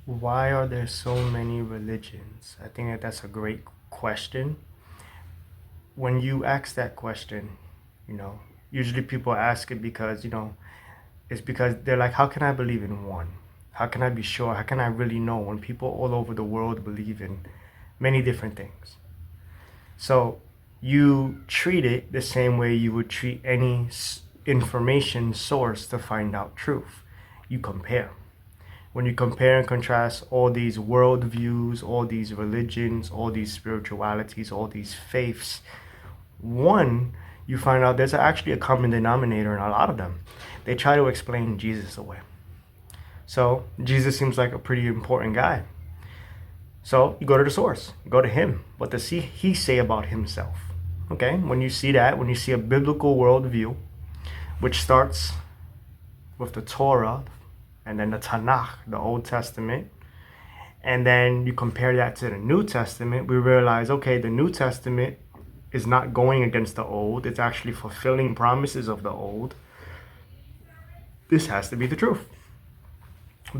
Why are there so many religions? I think that's a great question. When you ask that question, you know, usually people ask it because, it's because they're like, how can I believe in one? How can I be sure? How can I really know when people all over the world believe in many different things? So you treat it the same way you would treat any information source to find out truth. You compare. When you compare and contrast all these worldviews, all these religions, all these spiritualities, all these faiths, one, you find out there's actually a common denominator in a lot of them. They try to explain Jesus away. So Jesus seems like a pretty important guy. So you go to the source, you go to him. What does he say about himself? Okay, when you see that, when you see a biblical worldview, which starts with the Torah and then the Tanakh, the Old Testament, and then you compare that to the New Testament, we realize, okay, the New Testament is not going against the Old. It's actually fulfilling promises of the Old. This has to be the truth.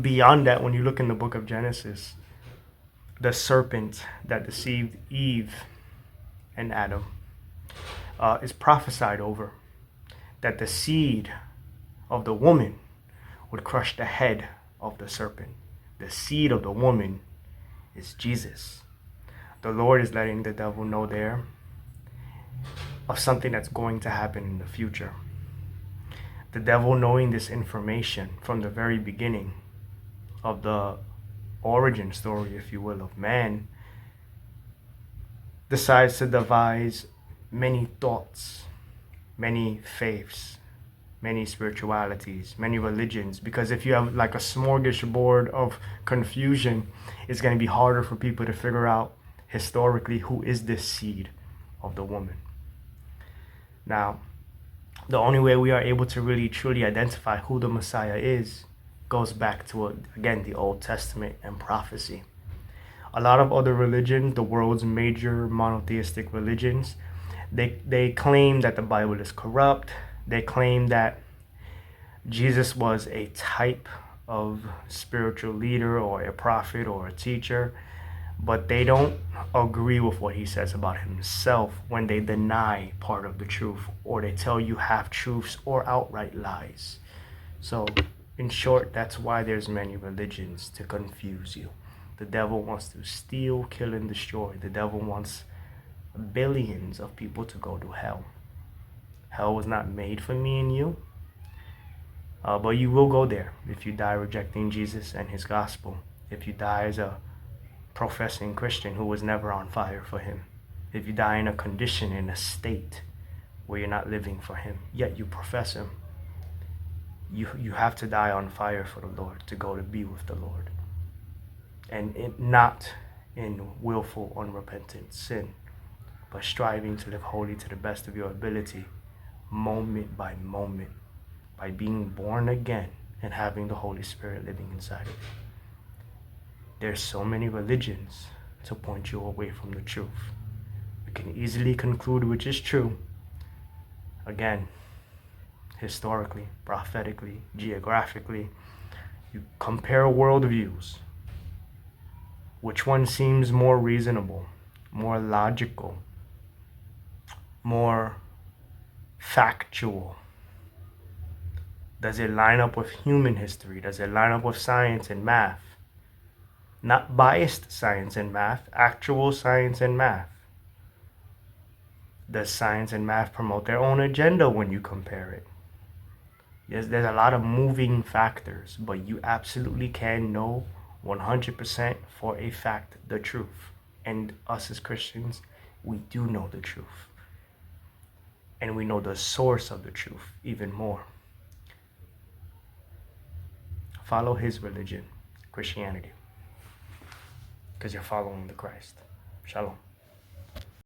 Beyond that, when you look in the book of Genesis, the serpent that deceived Eve and Adam is prophesied over, that the seed of the woman would crush the head of the serpent. The seed of the woman is Jesus. The Lord is letting the devil know there of something that's going to happen in the future. The devil, knowing this information from the very beginning of the origin story, if you will, of man, decides to devise many thoughts, many faiths, many spiritualities, many religions, because if you have like a smorgasbord of confusion, it's going to be harder for people to figure out historically who is this seed of the woman. Now, the only way we are able to really truly identify who the Messiah is goes back to, again, the Old Testament and prophecy. A lot of other religions, the world's major monotheistic religions, they claim that the Bible is corrupt. They claim that Jesus was a type of spiritual leader or a prophet or a teacher, but they don't agree with what he says about himself when they deny part of the truth, or they tell you half truths or outright lies. So in short, that's why there's many religions, to confuse you. The devil wants to steal, kill, and destroy. The devil wants billions of people to go to hell. Hell was not made for me and you, but you will go there if you die rejecting Jesus and his gospel. If you die as a professing Christian who was never on fire for him. If you die in a condition, in a state where you're not living for him, yet you profess him, you have to die on fire for the Lord to go to be with the Lord. And not in willful, unrepentant sin, but striving to live holy to the best of your ability, moment by moment, by being born again and having the Holy Spirit living inside of you. There's so many religions to point you away from the truth. You can easily conclude which is true. Again, historically, prophetically, geographically, you compare worldviews. Which one seems more reasonable, more logical, more factual? Does it line up with human history? Does it line up with science and math? Not biased science and math, actual science and math. Does science and math promote their own agenda when you compare it? Yes, there's a lot of moving factors, but you absolutely can know 100% for a fact the truth. And us as Christians, we do know the truth. And we know the source of the truth even more. Follow his religion, Christianity, because you're following the Christ. Shalom.